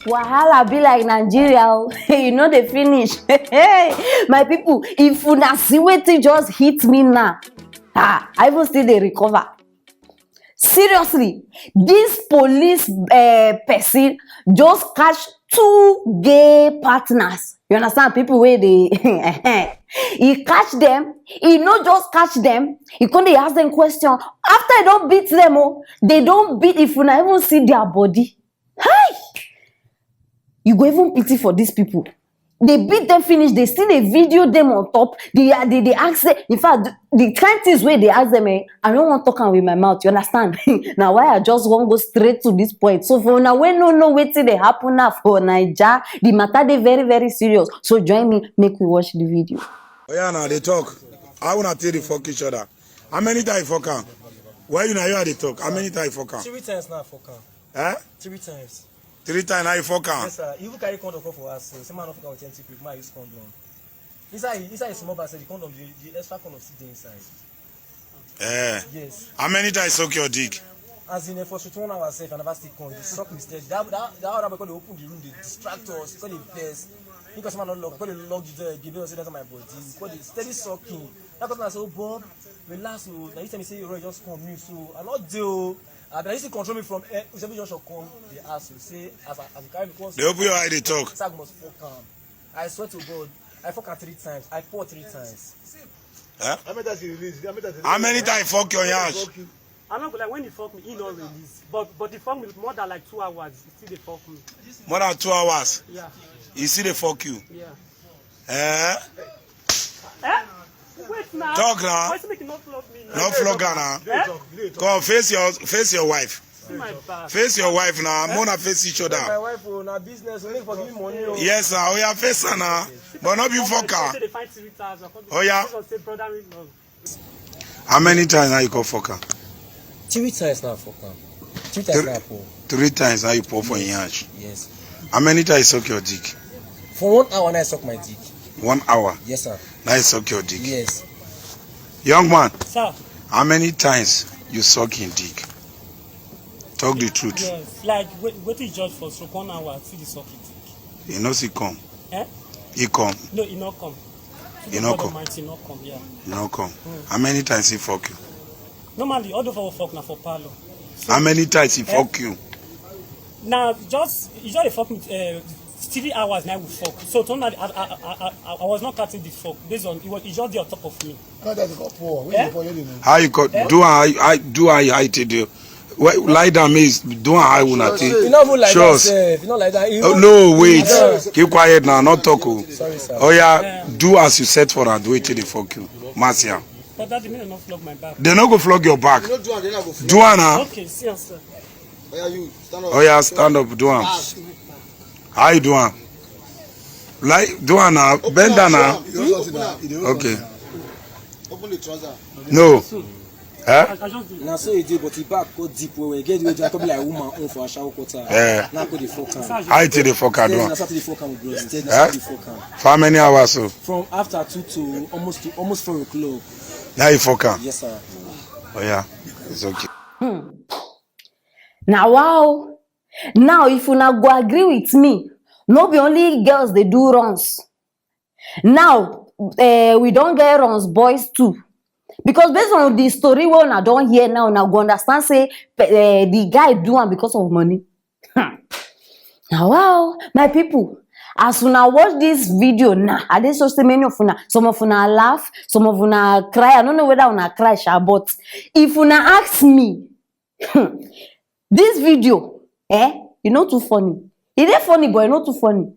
Wahala be like Nigeria. You know they finish. My people, if una see wetin just hit me now, I even still dey recover. Seriously, this police person just catch two gay partners. You understand? People wey dey he catch them. He no just catch them. He come dey ask them question. After he don beat them, they don beat. If una even see their body, hi, you go even pity for these people. They beat them finish. They still dey video them on top. They ask them. In fact, the kind things wey they ask them, I don't want to talk am with my mouth. You understand? Now why I just wan go straight to this point. So for una wey no know wetin dey happen now for Naija, the matter dey very very serious. So join me, make we watch the video. Oh yeah, now they talk. I wanna tell the fuck each other. How many times fuck am? Why you now hear they talk? How many times fuck am? 3 times now fuck am. Eh? 3 times. 3 times now you fuck am? Yes sir. You carry condom for us. Some man no fuck am with empty quick. Man use condom. Inside small basket, the condom, the extra condom sit there inside. Eh. Yes. How many times suck your dick? As in for 1 hour safe, I never still come. They suck me steady. That other because they open the room, they distract us, because they press. Because man not lock, because they lock the door, give me that's my body. Because they steady sucking. That person I say, oh Bob, relax. So now you tell me say you just come me. So I not do. I used to control me from every just come. They ask you say as you carry me close. They open your eye, they talk. Sag must fuck am. I swear to God, I fuck am 3 times. I pour 3 times. Huh? How many times you release? How many times fuck your yash? I'm not like when he fuck me, he not release. But the fuck me more than like 2 hours, he still they fuck me. More than 2 hours? Yeah. You see they fuck you? Yeah. Eh? Eh? Wait now. Talk now. Why is he making not flog me now? No flog her now. Eh? Come face your wife. See my back. Face your wife now. Mona face each My other. wife on her business, make for me money. Yes sir. Oh yeah, face her now. But not you fuck her. They find 3,000. Oh, yeah? Say brother-in-law. How many times now you call fuck her? 3 times now fuck am. 3 times now pour. 3 times now you pour for your yash. Yes. How many times you suck your dick? For 1 hour now I suck my dick. 1 hour. Yes sir. Now you suck your dick. Yes. Young man, Sir. how many times you suck in dick? Talk the truth. Yes. Like wait till judge for stroke 1 hour, see the socket. You know he come. Eh? He come. No, he not come. He not come. He not come, yeah. He not come. How many times he fuck you? Normally, all of our fuck now for parlor. So, How many times he fuck you? now you just fuck me 3 hours now we fuck. So normally I was not cutting the fuck based on it just there on top of me. How you got do I take you? Lie down means do I will take. You not even like that, sir. You not like that. Oh, no, wait. Keep quiet now, not talk. Sorry, sir. Oh yeah, do as you said for her, do it till they fuck you. Marcia. But that didn't not flog my back. They not go flog your back. You don't do it, then I go flog. Do her now. Okay, see sir. Oh yeah, you stand up. Oh yeah, stand up, do her. How you do her? Like do her now, bend down now. Okay. Open the trouser. No. I just do it. Now so you do, but the back go deep where we get you probably like woman own for a shower quarter. Yeah. Now go the fuck am. How you take the fuck her do Now her? start the fuck am, bro. Steady Eh? the fuck am. For how many hours so? From after 2 to almost 4 o'clock. Now you fuck her. Yes sir. Oh yeah, it's okay. Now wow. Now if una go agree with me, no be only girls they do runs. Now we don't get runs, boys too. Because based on the story we una don hear now, una go understand say the guy do am because of money. Now wow, my people, as una watch this video now, I dey so many of una, some of una laugh, some of una cry. I don't know whether una cry, but if una ask me, this video, e no too funny. E dey funny, but e no too funny.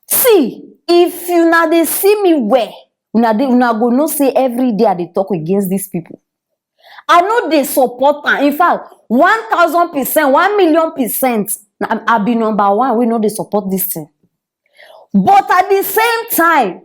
See, if una dey see me well, una go know say every day I dey talk against these people. I know they support am. In fact, 1,000%, 1,000,000%, I be number one. We know they support this thing. But at the same time,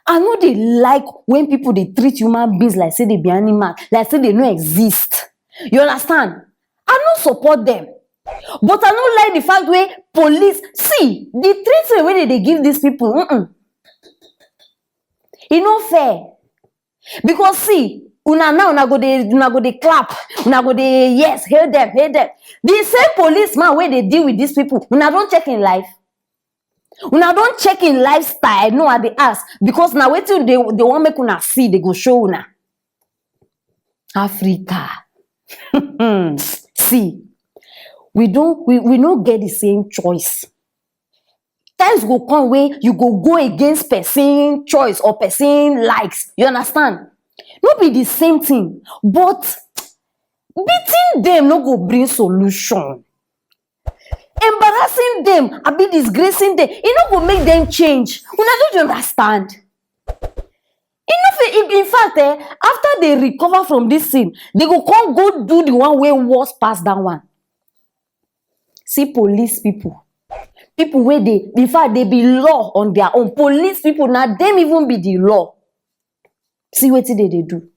I know they like when people they treat human beings like say they be animal, like say they no exist. You understand? I no support them. But I don't like the fact where police see the treatment wey they give these people. It's not fair. Because see, una go dey clap, una go dey yes, hail them. The same policeman where they deal with these people, una don't check in life. Una don't check in lifestyle, no at the ask, because now wetin they want make una see, they go show una. Africa. See, we no get the same choice. Times go come where you go against person choice or person likes. You understand? No be the same thing, but beating them no go bring solution. Embarrassing them, I be disgracing them, it no go make them change. Una don't understand. In fact, after they recover from this thing, they go do the one way worse past that one. See police people where in fact they be law on their own. Police people now them even be the law. See what they do.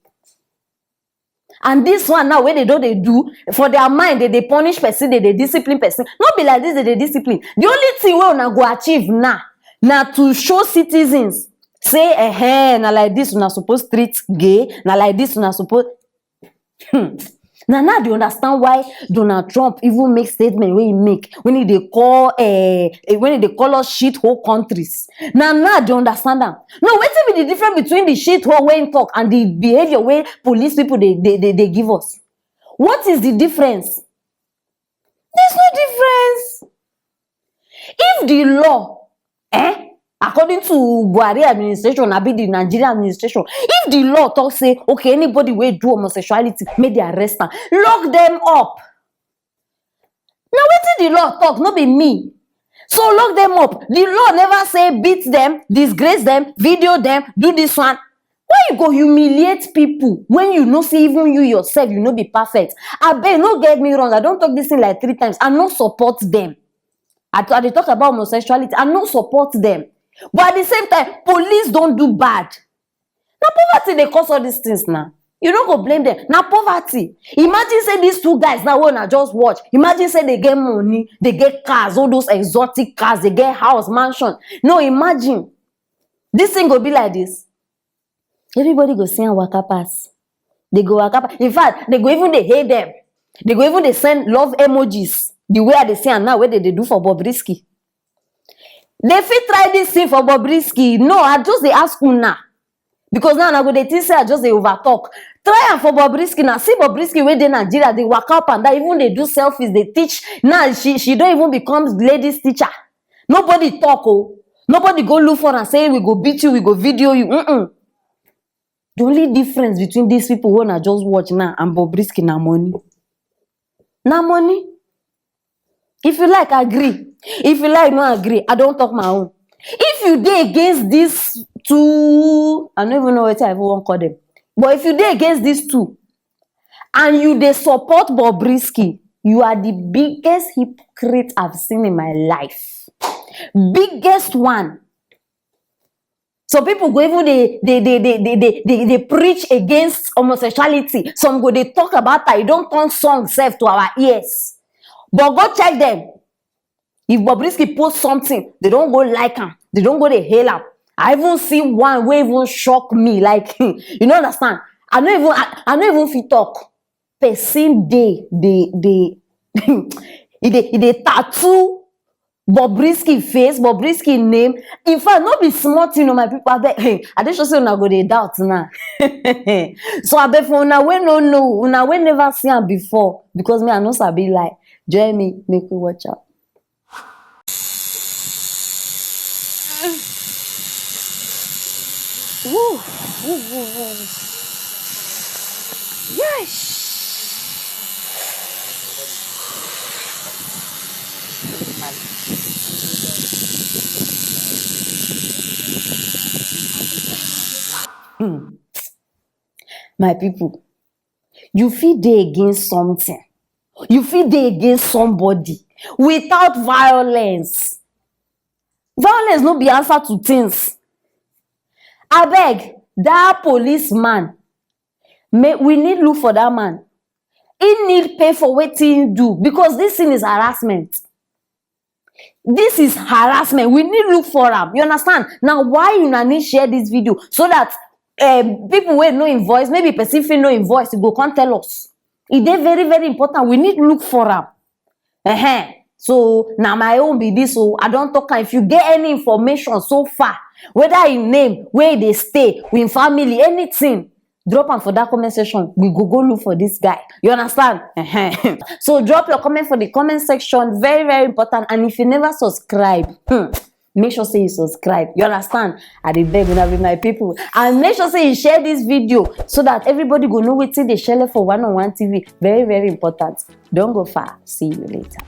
And this one now, where they do for their mind, they punish person, they discipline person. Not be like this, they discipline. The only thing we wanna go achieve now to show citizens, say, now like this, una supposed treat gay, now like this, una supposed. Now they understand why Donald Trump even make statement when he make when they call us shithole countries. Now they understand that. No, what's be the difference between the shithole way in talk and the behavior way police people they give us? What is the difference? There's no difference. If the law, according to Buhari administration, be the Nigerian administration, if the law talk say, okay, anybody will do homosexuality, may they arrest them, lock them up. Now what did the law talk? No be me. So lock them up. The law never say beat them, disgrace them, video them, do this one. Why you go humiliate people when you know see even you yourself, you know be perfect? I beg, no get me wrong. I don't talk this thing like 3 times. I no support them. I talk about homosexuality. I no support them. But at the same time, police don't do bad. Now poverty they cause all these things now. You don't go blame them. Now poverty. Imagine say these 2 guys now when I just watch. Imagine say they get money, they get cars, all those exotic cars, they get house, mansion. No, imagine. This thing go be like this. Everybody go see and waka pass. They go waka pass. In fact, they go even they hate them. They go even they send love emojis. The way they say and now what they do for Bobrisky. They fit try this thing for Bobrisky. No, I just they ask una. Because now I go they think say I just they overtalk. Try am for Bobrisky now. See Bobrisky where they Nigeria, they walk up and that even they do selfies, they teach. Now she don't even become ladies teacher. Nobody talk, oh. Nobody go look for and say we go beat you, we go video you. The only difference between these people when I just watch now and Bobrisky na money. Na money. If you like, agree. If you like, no agree. I don't talk my own. If you dey against these 2, I don't even know what I want to call them. But if you dey against these 2, and you dey support Bobrisky, you are the biggest hypocrite I've seen in my life. Biggest one. So people go even they preach against homosexuality. Some go they talk about that. You don't turn song self to our ears. But go check them. If Bobrisky post something, they don't go like him. They don't go to hail him. I even see one where even shock me. Like, you know, understand? I don't even feel talk. Person they tattoo Bobrisky face, Bobrisky name. In fact, not be smart, you know, my people. I bet, I just say una go they doubt now. So I bet for una we no know, una we never see him before. Because me I know sabi like, join me, make we watch out. Woo. Yes. My people, you feel dey against something. You feel dey against somebody without violence. Violence no be answer to things. Abeg, that policeman, we need look for that man. He need pay for wetin he do because this thing is harassment. This is harassment. We need look for him. You understand? Now, why you need share this video so that people wey know im voice, maybe person fit know im voice, e go come tell us. E dey very very important. We need look for am. So na my own be this. So I don talk am. If you get any information so far, whether im name, where e dey stay, with im family, anything, drop am for that comment section. We go look for this guy. You understand? So drop your comment for the comment section. Very very important. And if you never subscribe, make sure say you subscribe. You understand? I dey beg una be my people. And make sure say you share this video so that everybody go know wetin dey shele for one on one TV. Very very important. Don't go far. See you later.